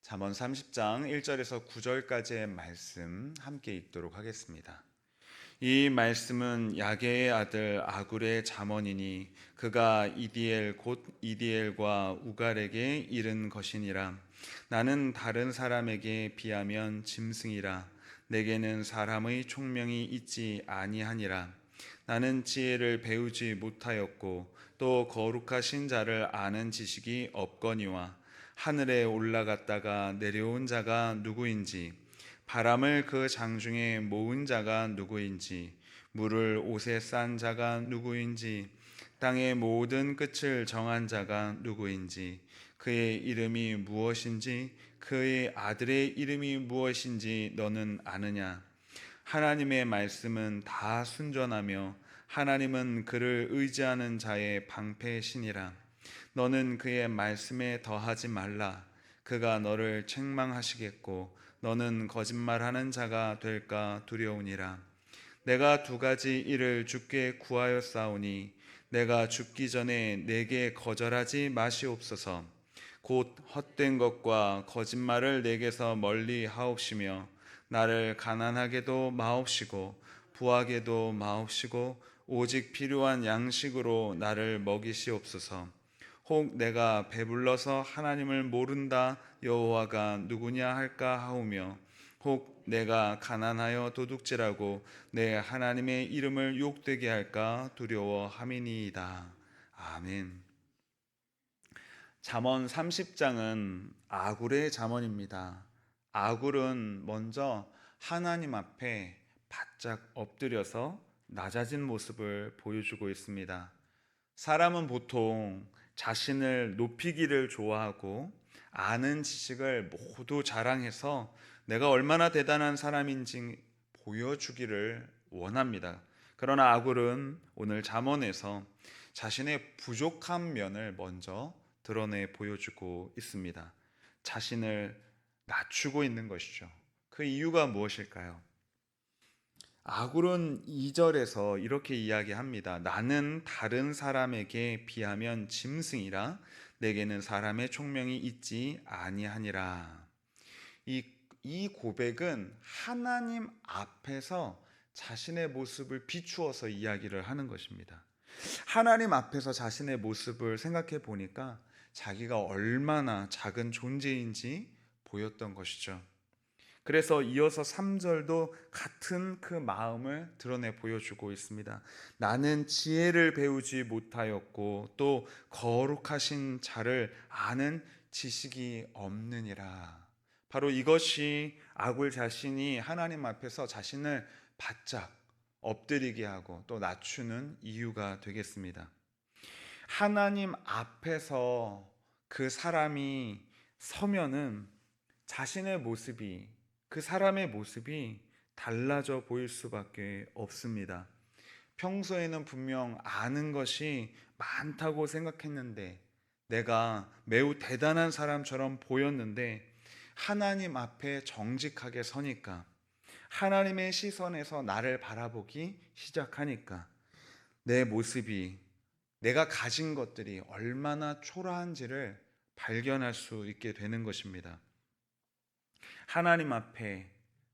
잠언 30장 1절에서 9절까지의 말씀 함께 읽도록 하겠습니다. 이 말씀은 야게의 아들 아굴의 잠언이니 그가 이디엘 곧 이디엘과 우갈에게 이른 것이니라. 나는 다른 사람에게 비하면 짐승이라. 내게는 사람의 총명이 있지 아니하니라. 나는 지혜를 배우지 못하였고 또 거룩하신 자를 아는 지식이 없거니와 하늘에 올라갔다가 내려온 자가 누구인지 바람을 그 장중에 모은 자가 누구인지 물을 옷에 싼 자가 누구인지 땅의 모든 끝을 정한 자가 누구인지 그의 이름이 무엇인지 그의 아들의 이름이 무엇인지 너는 아느냐? 하나님의 말씀은 다 순전하며 하나님은 그를 의지하는 자의 방패시니라. 너는 그의 말씀에 더하지 말라. 그가 너를 책망하시겠고 너는 거짓말하는 자가 될까 두려우니라. 내가 두 가지 일을 주께 구하였사오니 내가 죽기 전에 내게 거절하지 마시옵소서. 곧 헛된 것과 거짓말을 내게서 멀리 하옵시며 나를 가난하게도 마옵시고 부하게도 마옵시고 오직 필요한 양식으로 나를 먹이시옵소서. 혹 내가 배불러서 하나님을 모른다 여호와가 누구냐 할까 하오며 혹 내가 가난하여 도둑질하고 내 하나님의 이름을 욕되게 할까 두려워함이니이다. 아멘. 잠언 30장은 아굴의 잠언입니다. 아굴은 먼저 하나님 앞에 바짝 엎드려서 낮아진 모습을 보여주고 있습니다. 사람은 보통 자신을 높이기를 좋아하고 아는 지식을 모두 자랑해서 내가 얼마나 대단한 사람인지 보여주기를 원합니다. 그러나 아굴은 오늘 잠언에서 자신의 부족한 면을 먼저 드러내 보여주고 있습니다. 자신을 낮추고 있는 것이죠. 그 이유가 무엇일까요? 아굴은 2절에서 이렇게 이야기합니다. 나는 다른 사람에게 비하면 짐승이라 내게는 사람의 총명이 있지 아니하니라. 이 고백은 하나님 앞에서 자신의 모습을 비추어서 이야기를 하는 것입니다. 하나님 앞에서 자신의 모습을 생각해 보니까 자기가 얼마나 작은 존재인지 보였던 것이죠. 그래서 이어서 3절도 같은 그 마음을 드러내 보여주고 있습니다. 나는 지혜를 배우지 못하였고 또 거룩하신 자를 아는 지식이 없느니라. 바로 이것이 아굴 자신이 하나님 앞에서 자신을 바짝 엎드리게 하고 또 낮추는 이유가 되겠습니다. 하나님 앞에서 그 사람이 서면은 자신의 모습이 그 사람의 모습이 달라져 보일 수밖에 없습니다. 평소에는 분명 아는 것이 많다고 생각했는데 내가 매우 대단한 사람처럼 보였는데 하나님 앞에 정직하게 서니까 하나님의 시선에서 나를 바라보기 시작하니까 내 모습이 내가 가진 것들이 얼마나 초라한지를 발견할 수 있게 되는 것입니다. 하나님 앞에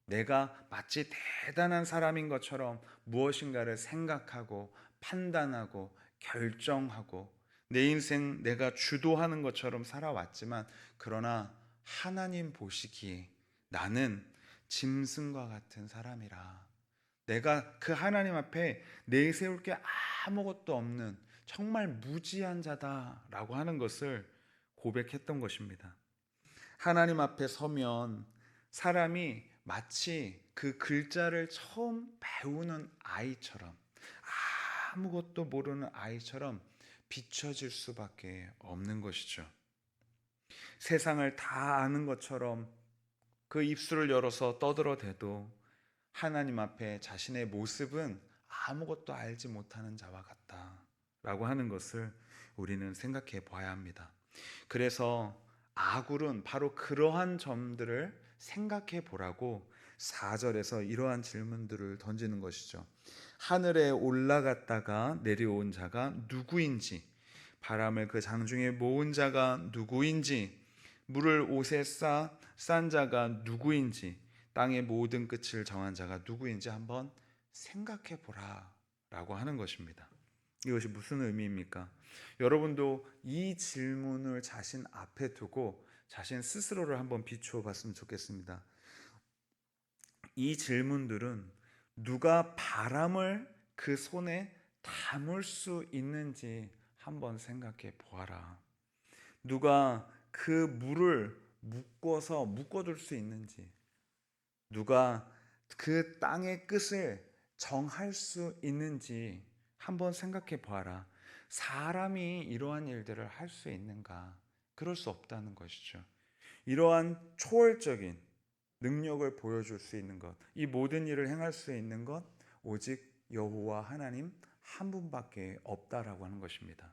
내가 마치 대단한 사람인 것처럼 무엇인가를 생각하고 판단하고 결정하고 내 인생 내가 주도하는 것처럼 살아왔지만 그러나 하나님 보시기에 나는 짐승과 같은 사람이라. 내가 그 하나님 앞에 내세울 게 아무것도 없는 정말 무지한 자다라고 하는 것을 고백했던 것입니다. 하나님 앞에 서면 사람이 마치 그 글자를 처음 배우는 아이처럼 아무것도 모르는 아이처럼 비춰질 수밖에 없는 것이죠. 세상을 다 아는 것처럼 그 입술을 열어서 떠들어대도 하나님 앞에 자신의 모습은 아무것도 알지 못하는 자와 같다라고 하는 것을 우리는 생각해 봐야 합니다. 그래서 아굴은 바로 그러한 점들을 생각해 보라고 4절에서 이러한 질문들을 던지는 것이죠. 하늘에 올라갔다가 내려온 자가 누구인지, 바람을 그 장중에 모은 자가 누구인지, 물을 옷에 싸 싼 자가 누구인지, 땅의 모든 끝을 정한 자가 누구인지 한번 생각해 보라 라고 하는 것입니다. 이것이 무슨 의미입니까? 여러분도 이 질문을 자신 앞에 두고 자신 스스로를 한번 비추어 봤으면 좋겠습니다. 이 질문들은 누가 바람을 그 손에 담을 수 있는지 한번 생각해 보아라. 누가 그 물을 묶어둘 수 있는지, 누가 그 땅의 끝을 정할 수 있는지 한번 생각해 보아라. 사람이 이러한 일들을 할 수 있는가? 그럴 수 없다는 것이죠. 이러한 초월적인 능력을 보여줄 수 있는 것, 이 모든 일을 행할 수 있는 것 오직 여호와 하나님 한 분밖에 없다라고 하는 것입니다.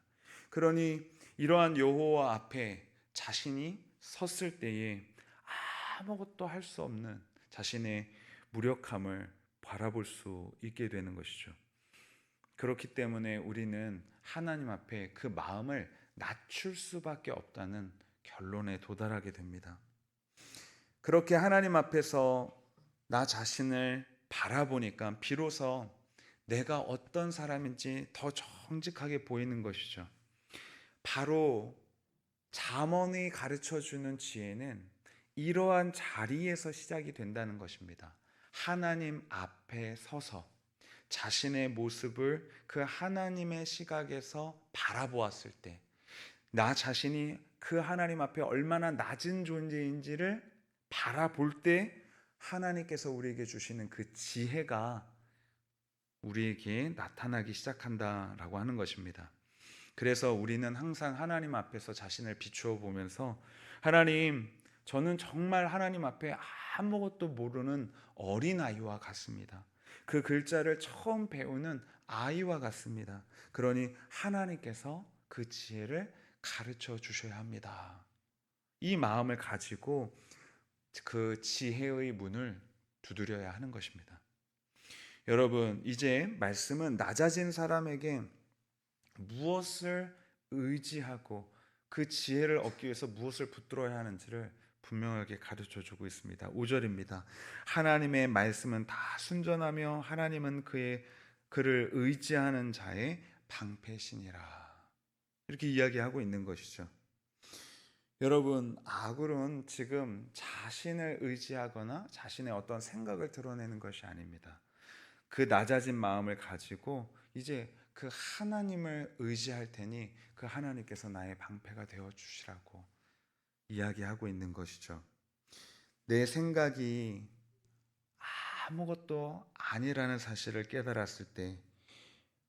그러니 이러한 여호와 앞에 자신이 섰을 때에 아무것도 할 수 없는 자신의 무력함을 바라볼 수 있게 되는 것이죠. 그렇기 때문에 우리는 하나님 앞에 그 마음을 낮출 수밖에 없다는 결론에 도달하게 됩니다. 그렇게 하나님 앞에서 나 자신을 바라보니까 비로소 내가 어떤 사람인지 더 정직하게 보이는 것이죠. 바로 잠언이 가르쳐주는 지혜는 이러한 자리에서 시작이 된다는 것입니다. 하나님 앞에 서서 자신의 모습을 그 하나님의 시각에서 바라보았을 때, 나 자신이 그 하나님 앞에 얼마나 낮은 존재인지를 바라볼 때 하나님께서 우리에게 주시는 그 지혜가 우리에게 나타나기 시작한다라고 하는 것입니다. 그래서 우리는 항상 하나님 앞에서 자신을 비추어 보면서, 하나님, 저는 정말 하나님 앞에 아무것도 모르는 어린아이와 같습니다. 그 글자를 처음 배우는 아이와 같습니다. 그러니 하나님께서 그 지혜를 가르쳐 주셔야 합니다. 이 마음을 가지고 그 지혜의 문을 두드려야 하는 것입니다. 여러분, 이제 말씀은 낮아진 사람에게 무엇을 의지하고 그 지혜를 얻기 위해서 무엇을 붙들어야 하는지를 분명하게 가르쳐 주고 있습니다. 5절입니다. 하나님의 말씀은 다 순전하며 하나님은 그를 의지하는 자의 방패시니라. 이렇게 이야기하고 있는 것이죠. 여러분, 아굴은 지금 자신을 의지하거나 자신의 어떤 생각을 드러내는 것이 아닙니다. 그 낮아진 마음을 가지고 이제 그 하나님을 의지할 테니 그 하나님께서 나의 방패가 되어 주시라고 이야기하고 있는 것이죠. 내 생각이 아무것도 아니라는 사실을 깨달았을 때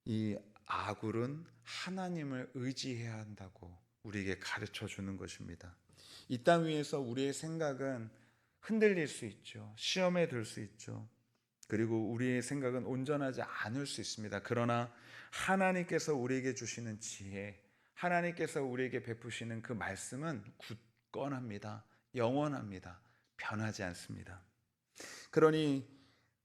이 아굴은 하나님을 의지해야 한다고 우리에게 가르쳐 주는 것입니다. 이 땅 위에서 우리의 생각은 흔들릴 수 있죠. 시험에 들 수 있죠. 그리고 우리의 생각은 온전하지 않을 수 있습니다. 그러나 하나님께서 우리에게 주시는 지혜, 하나님께서 우리에게 베푸시는 그 말씀은 굳건합니다. 영원합니다. 변하지 않습니다. 그러니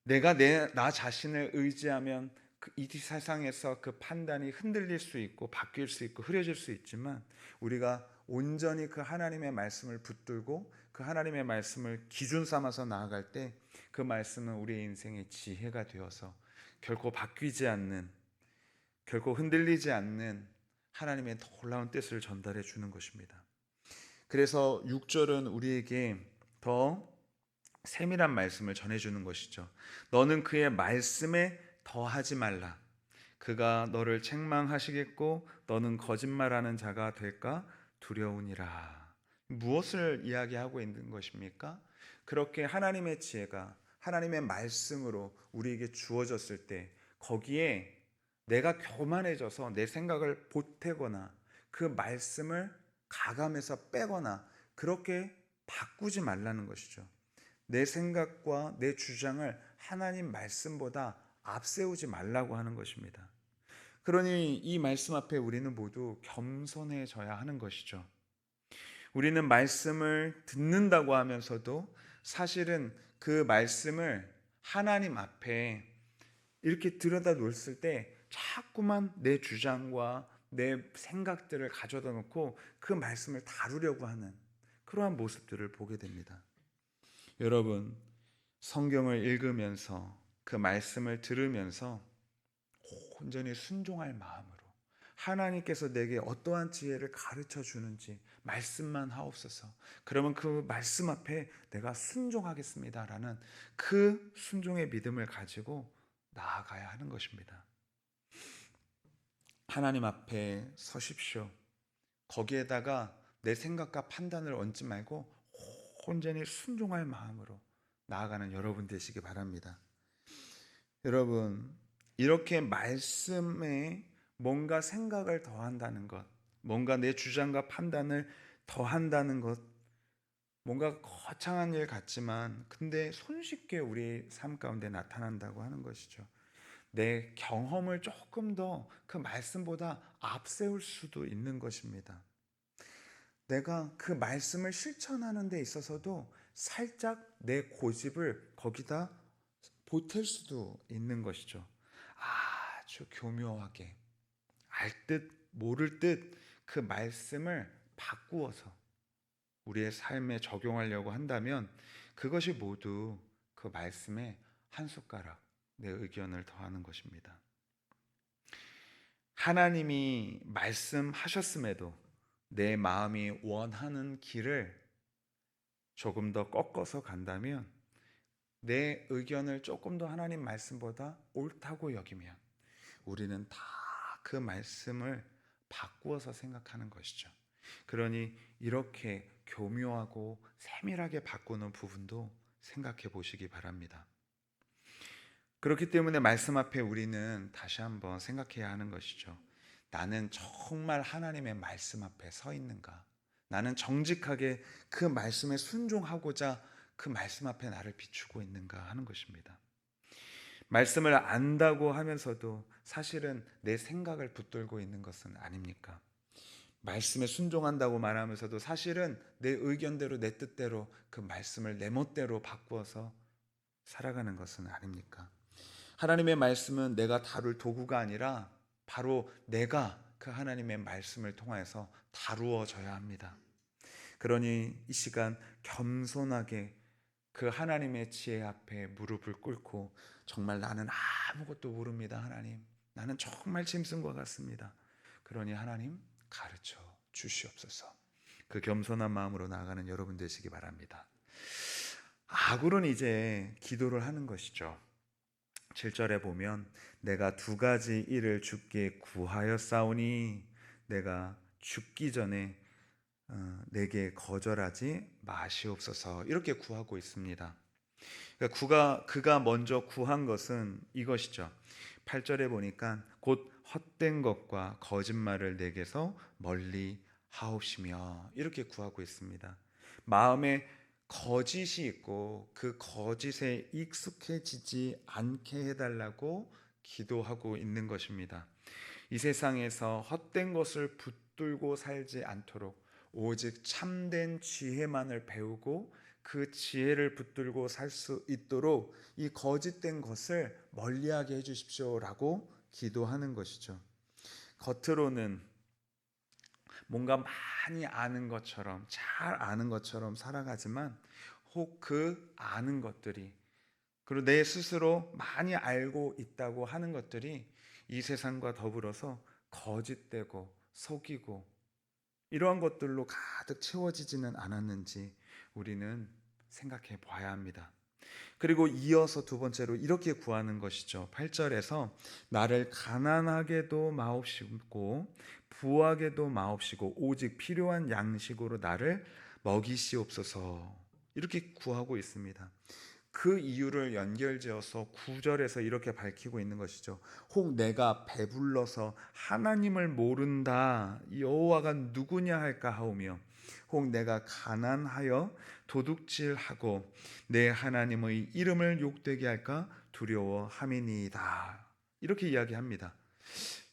내가 나 자신을 의지하면 이 세상에서 그 판단이 흔들릴 수 있고 바뀔 수 있고 흐려질 수 있지만, 우리가 온전히 그 하나님의 말씀을 붙들고 그 하나님의 말씀을 기준 삼아서 나아갈 때 그 말씀은 우리의 인생의 지혜가 되어서 결코 바뀌지 않는, 결코 흔들리지 않는 하나님의 놀라운 뜻을 전달해 주는 것입니다. 그래서 6절은 우리에게 더 세밀한 말씀을 전해주는 것이죠. 너는 그의 말씀에 더하지 말라. 그가 너를 책망하시겠고 너는 거짓말하는 자가 될까 두려우니라. 무엇을 이야기하고 있는 것입니까? 그렇게 하나님의 지혜가 하나님의 말씀으로 우리에게 주어졌을 때 거기에 내가 교만해져서 내 생각을 보태거나 그 말씀을 가감해서 빼거나 그렇게 바꾸지 말라는 것이죠. 내 생각과 내 주장을 하나님 말씀보다 앞세우지 말라고 하는 것입니다. 그러니 이 말씀 앞에 우리는 모두 겸손해져야 하는 것이죠. 우리는 말씀을 듣는다고 하면서도 사실은 그 말씀을 하나님 앞에 이렇게 들여다 놓았을 때 자꾸만 내 주장과 내 생각들을 가져다 놓고 그 말씀을 다루려고 하는 그러한 모습들을 보게 됩니다. 여러분, 성경을 읽으면서 그 말씀을 들으면서 온전히 순종할 마음으로 하나님께서 내게 어떠한 지혜를 가르쳐 주는지 말씀만 하옵소서. 그러면 그 말씀 앞에 내가 순종하겠습니다라는 그 순종의 믿음을 가지고 나아가야 하는 것입니다. 하나님 앞에 서십시오. 거기에다가 내 생각과 판단을 얹지 말고 온전히 순종할 마음으로 나아가는 여러분 되시기 바랍니다. 여러분, 이렇게 말씀에 뭔가 생각을 더한다는 것, 뭔가 내 주장과 판단을 더한다는 것, 뭔가 거창한 일 같지만 근데 손쉽게 우리 삶 가운데 나타난다고 하는 것이죠. 내 경험을 조금 더 그 말씀보다 앞세울 수도 있는 것입니다. 내가 그 말씀을 실천하는 데 있어서도 살짝 내 고집을 거기다 보탤 수도 있는 것이죠. 아주 교묘하게 알 듯 모를 듯 그 말씀을 바꾸어서 우리의 삶에 적용하려고 한다면 그것이 모두 그 말씀에 한 숟가락 내 의견을 더하는 것입니다. 하나님이 말씀하셨음에도 내 마음이 원하는 길을 조금 더 꺾어서 간다면, 내 의견을 조금 더 하나님 말씀보다 옳다고 여기면 우리는 다 그 말씀을 바꾸어서 생각하는 것이죠. 그러니 이렇게 교묘하고 세밀하게 바꾸는 부분도 생각해 보시기 바랍니다. 그렇기 때문에 말씀 앞에 우리는 다시 한번 생각해야 하는 것이죠. 나는 정말 하나님의 말씀 앞에 서 있는가? 나는 정직하게 그 말씀에 순종하고자 그 말씀 앞에 나를 비추고 있는가 하는 것입니다. 말씀을 안다고 하면서도 사실은 내 생각을 붙들고 있는 것은 아닙니까? 말씀에 순종한다고 말하면서도 사실은 내 의견대로 내 뜻대로 그 말씀을 내 멋대로 바꾸어서 살아가는 것은 아닙니까? 하나님의 말씀은 내가 다룰 도구가 아니라 바로 내가 그 하나님의 말씀을 통해서 다루어져야 합니다. 그러니 이 시간 겸손하게 그 하나님의 지혜 앞에 무릎을 꿇고, 정말 나는 아무것도 모릅니다 하나님, 나는 정말 짐승과 같습니다, 그러니 하나님 가르쳐 주시옵소서. 그 겸손한 마음으로 나아가는 여러분 되시기 바랍니다. 아굴은 이제 기도를 하는 것이죠. 7절에 보면 내가 두 가지 일을 주께 구하였사오니 내가 죽기 전에 내게 거절하지 마시옵소서, 이렇게 구하고 있습니다. 그러니까 그가 먼저 구한 것은 이것이죠. 8절에 보니까 곧 헛된 것과 거짓말을 내게서 멀리 하옵시며, 이렇게 구하고 있습니다. 마음에 거짓이 있고 그 거짓에 익숙해지지 않게 해달라고 기도하고 있는 것입니다. 이 세상에서 헛된 것을 붙들고 살지 않도록 오직 참된 지혜만을 배우고 그 지혜를 붙들고 살 수 있도록 이 거짓된 것을 멀리하게 해주십시오라고 기도하는 것이죠. 겉으로는 뭔가 많이 아는 것처럼, 잘 아는 것처럼 살아가지만 혹 그 아는 것들이, 그리고 내 스스로 많이 알고 있다고 하는 것들이 이 세상과 더불어서 거짓되고 속이고 이러한 것들로 가득 채워지지는 않았는지 우리는 생각해 봐야 합니다. 그리고 이어서 두 번째로 이렇게 구하는 것이죠. 8절에서 나를 가난하게도 마옵시고 부하게도 마옵시고 오직 필요한 양식으로 나를 먹이시옵소서, 이렇게 구하고 있습니다. 그 이유를 연결지어서 9절에서 이렇게 밝히고 있는 것이죠. 혹 내가 배불러서 하나님을 모른다 여호와가 누구냐 할까 하오며, 혹 내가 가난하여 도둑질하고 내 하나님의 이름을 욕되게 할까 두려워함이니이다, 이렇게 이야기합니다.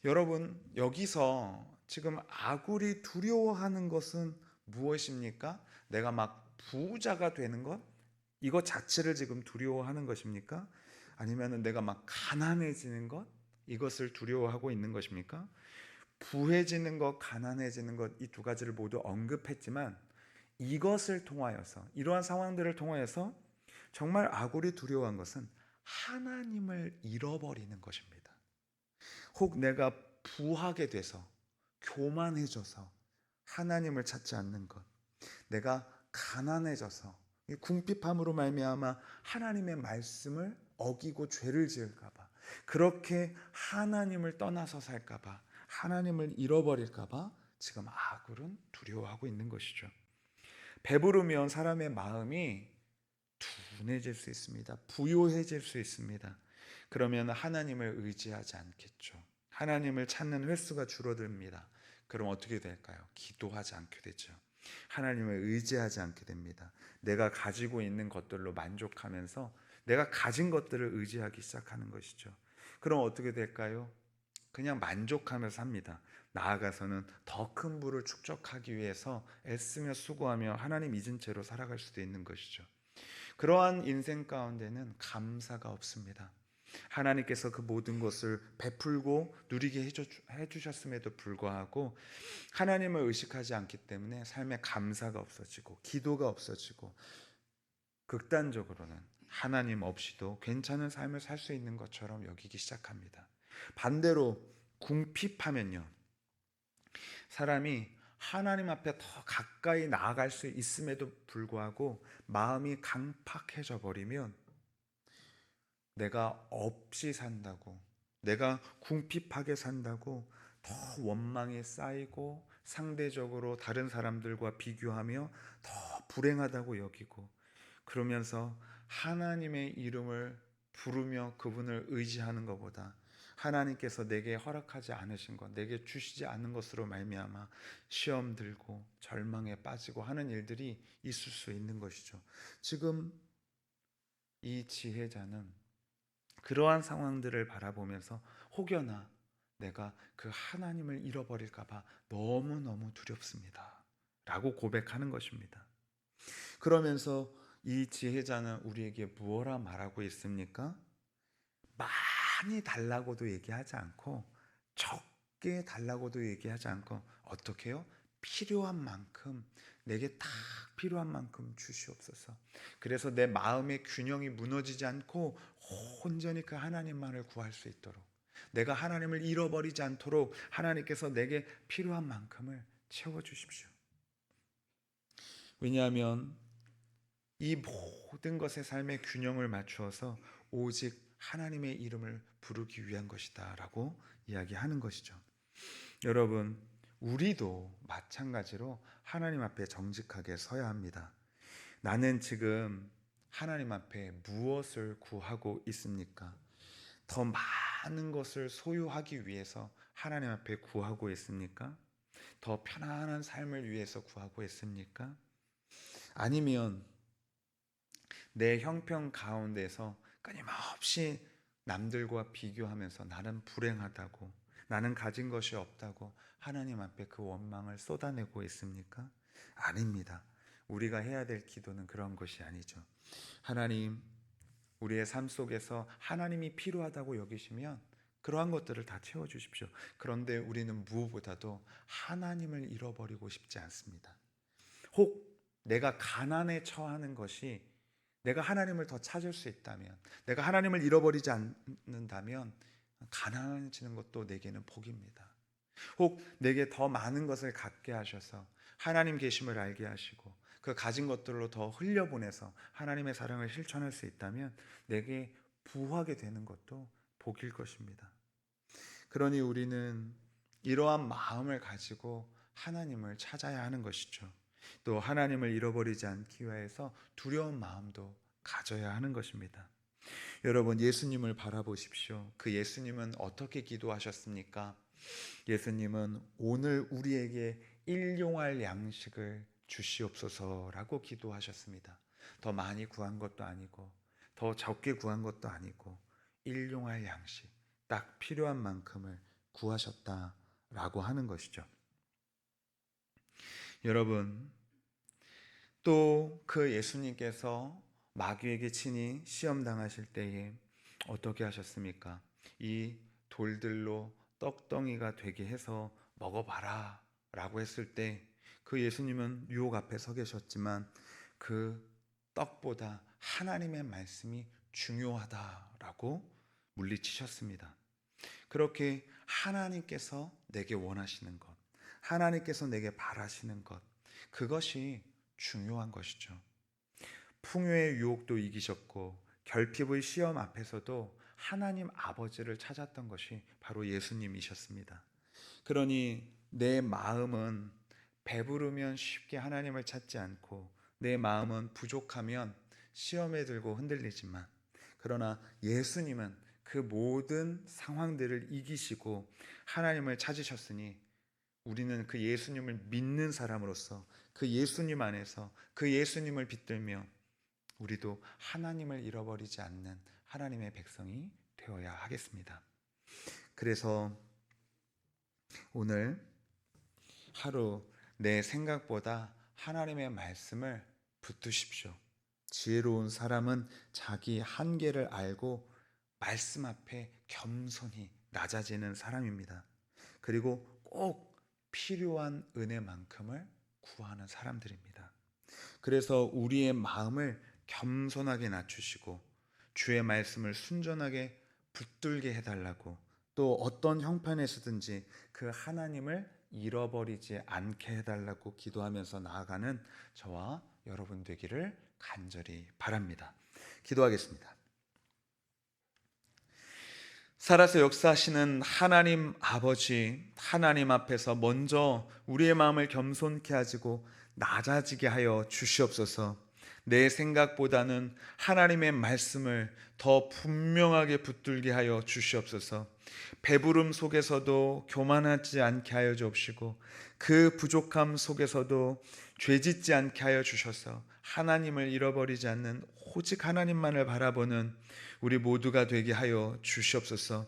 여러분, 여기서 지금 아굴이 두려워하는 것은 무엇입니까? 내가 막 부자가 되는 것, 이것 자체를 지금 두려워하는 것입니까? 아니면 내가 막 가난해지는 것, 이것을 두려워하고 있는 것입니까? 부해지는 것, 가난해지는 것, 이 두 가지를 모두 언급했지만 이것을 통하여서, 이러한 상황들을 통하여서 정말 아굴이 두려워한 것은 하나님을 잃어버리는 것입니다. 혹 내가 부하게 돼서 교만해져서 하나님을 찾지 않는 것, 내가 가난해져서 이 궁핍함으로 말미암아 하나님의 말씀을 어기고 죄를 지을까 봐, 그렇게 하나님을 떠나서 살까 봐, 하나님을 잃어버릴까 봐 지금 아굴은 두려워하고 있는 것이죠. 배부르면 사람의 마음이 둔해질 수 있습니다. 부요해질 수 있습니다. 그러면 하나님을 의지하지 않겠죠. 하나님을 찾는 횟수가 줄어듭니다. 그럼 어떻게 될까요? 기도하지 않게 되죠. 하나님을 의지하지 않게 됩니다. 내가 가지고 있는 것들로 만족하면서 내가 가진 것들을 의지하기 시작하는 것이죠. 그럼 어떻게 될까요? 그냥 만족하면서 삽니다. 나아가서는 더 큰 부를 축적하기 위해서 애쓰며 수고하며 하나님 잊은 채로 살아갈 수도 있는 것이죠. 그러한 인생 가운데는 감사가 없습니다. 하나님께서 그 모든 것을 베풀고 누리게 해주셨음에도 불구하고 하나님을 의식하지 않기 때문에 삶에 감사가 없어지고 기도가 없어지고 극단적으로는 하나님 없이도 괜찮은 삶을 살 수 있는 것처럼 여기기 시작합니다. 반대로 궁핍하면요, 사람이 하나님 앞에 더 가까이 나아갈 수 있음에도 불구하고 마음이 강팍해져 버리면 내가 없이 산다고, 내가 궁핍하게 산다고 더 원망이 쌓이고 상대적으로 다른 사람들과 비교하며 더 불행하다고 여기고, 그러면서 하나님의 이름을 부르며 그분을 의지하는 것보다 하나님께서 내게 허락하지 않으신 것, 내게 주시지 않는 것으로 말미암아 시험 들고 절망에 빠지고 하는 일들이 있을 수 있는 것이죠. 지금 이 지혜자는 그러한 상황들을 바라보면서 혹여나 내가 그 하나님을 잃어버릴까 봐 너무너무 두렵습니다 라고 고백하는 것입니다. 그러면서 이 지혜자는 우리에게 무엇라 말하고 있습니까? 많이 달라고도 얘기하지 않고 적게 달라고도 얘기하지 않고 어떻게 해요? 필요한 만큼, 내게 딱 필요한 만큼 주시옵소서. 그래서 내 마음의 균형이 무너지지 않고 온전히 그 하나님만을 구할 수 있도록, 내가 하나님을 잃어버리지 않도록 하나님께서 내게 필요한 만큼을 채워주십시오. 왜냐하면 이 모든 것의 삶의 균형을 맞추어서 오직 하나님의 이름을 부르기 위한 것이다 라고 이야기하는 것이죠. 여러분, 우리도 마찬가지로 하나님 앞에 정직하게 서야 합니다. 나는 지금 하나님 앞에 무엇을 구하고 있습니까? 더 많은 것을 소유하기 위해서 하나님 앞에 구하고 있습니까? 더 편안한 삶을 위해서 구하고 있습니까? 아니면 내 형편 가운데서 끊임없이 남들과 비교하면서 나는 불행하다고, 나는 가진 것이 없다고 하나님 앞에 그 원망을 쏟아내고 있습니까? 아닙니다. 우리가 해야 될 기도는 그런 것이 아니죠. 하나님, 우리의 삶 속에서 하나님이 필요하다고 여기시면 그러한 것들을 다 채워주십시오. 그런데 우리는 무엇보다도 하나님을 잃어버리고 싶지 않습니다. 혹 내가 가난에 처하는 것이 내가 하나님을 더 찾을 수 있다면, 내가 하나님을 잃어버리지 않는다면 가난해지는 것도 내게는 복입니다. 혹 내게 더 많은 것을 갖게 하셔서 하나님 계심을 알게 하시고 그 가진 것들로 더 흘려보내서 하나님의 사랑을 실천할 수 있다면 내게 부하게 되는 것도 복일 것입니다. 그러니 우리는 이러한 마음을 가지고 하나님을 찾아야 하는 것이죠. 또 하나님을 잃어버리지 않기 위해서 두려운 마음도 가져야 하는 것입니다. 여러분, 예수님을 바라보십시오. 그 예수님은 어떻게 기도하셨습니까? 예수님은 오늘 우리에게 일용할 양식을 주시옵소서라고 기도하셨습니다. 더 많이 구한 것도 아니고 더 적게 구한 것도 아니고 일용할 양식, 딱 필요한 만큼을 구하셨다라고 하는 것이죠. 여러분, 또 그 예수님께서 마귀에게 친히 시험 당하실 때에 어떻게 하셨습니까? 이 돌들로 떡덩이가 되게 해서 먹어봐라 라고 했을 때 그 예수님은 유혹 앞에 서 계셨지만 그 떡보다 하나님의 말씀이 중요하다라고 물리치셨습니다. 그렇게 하나님께서 내게 원하시는 것, 하나님께서 내게 바라시는 것, 그것이 중요한 것이죠. 풍요의 유혹도 이기셨고 결핍의 시험 앞에서도 하나님 아버지를 찾았던 것이 바로 예수님이셨습니다. 그러니 내 마음은 배부르면 쉽게 하나님을 찾지 않고 내 마음은 부족하면 시험에 들고 흔들리지만, 그러나 예수님은 그 모든 상황들을 이기시고 하나님을 찾으셨으니 우리는 그 예수님을 믿는 사람으로서 그 예수님 안에서 그 예수님을 붙들며 우리도 하나님을 잃어버리지 않는 하나님의 백성이 되어야 하겠습니다. 그래서 오늘 하루 내 생각보다 하나님의 말씀을 붙드십시오. 지혜로운 사람은 자기 한계를 알고 말씀 앞에 겸손히 낮아지는 사람입니다. 그리고 꼭 필요한 은혜만큼을 구하는 사람들입니다. 그래서 우리의 마음을 겸손하게 낮추시고 주의 말씀을 순전하게 붙들게 해달라고, 또 어떤 형편에서든지 그 하나님을 잃어버리지 않게 해달라고 기도하면서 나아가는 저와 여러분 되기를 간절히 바랍니다. 기도하겠습니다. 살아서 역사하시는 하나님 아버지, 하나님 앞에서 먼저 우리의 마음을 겸손케 하시고 낮아지게 하여 주시옵소서. 내 생각보다는 하나님의 말씀을 더 분명하게 붙들게 하여 주시옵소서. 배부름 속에서도 교만하지 않게 하여 주옵시고 그 부족함 속에서도 죄짓지 않게 하여 주셔서 하나님을 잃어버리지 않는 오직 하나님만을 바라보는 우리 모두가 되게 하여 주시옵소서.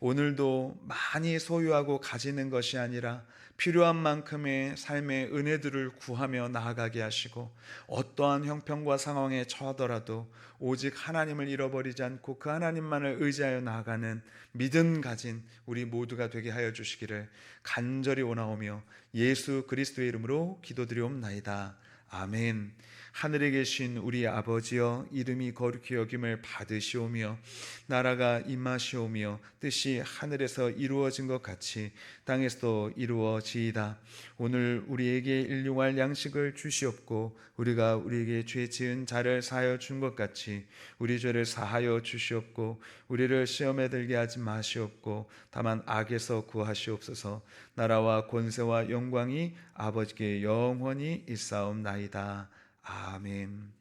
오늘도 많이 소유하고 가지는 것이 아니라 필요한 만큼의 삶의 은혜들을 구하며 나아가게 하시고 어떠한 형편과 상황에 처하더라도 오직 하나님을 잃어버리지 않고 그 하나님만을 의지하여 나아가는 믿음 가진 우리 모두가 되게 하여 주시기를 간절히 원하오며 예수 그리스도의 이름으로 기도드리옵나이다. 아멘. 하늘에 계신 우리 아버지여, 이름이 거룩히 여김을 받으시오며 나라가 임하시오며 뜻이 하늘에서 이루어진 것 같이 땅에서도 이루어지이다. 오늘 우리에게 일용할 양식을 주시옵고 우리가 우리에게 죄 지은 자를 사하여 준 것 같이 우리 죄를 사하여 주시옵고 우리를 시험에 들게 하지 마시옵고 다만 악에서 구하시옵소서. 나라와 권세와 영광이 아버지께 영원히 있사옵나이다. 아멘.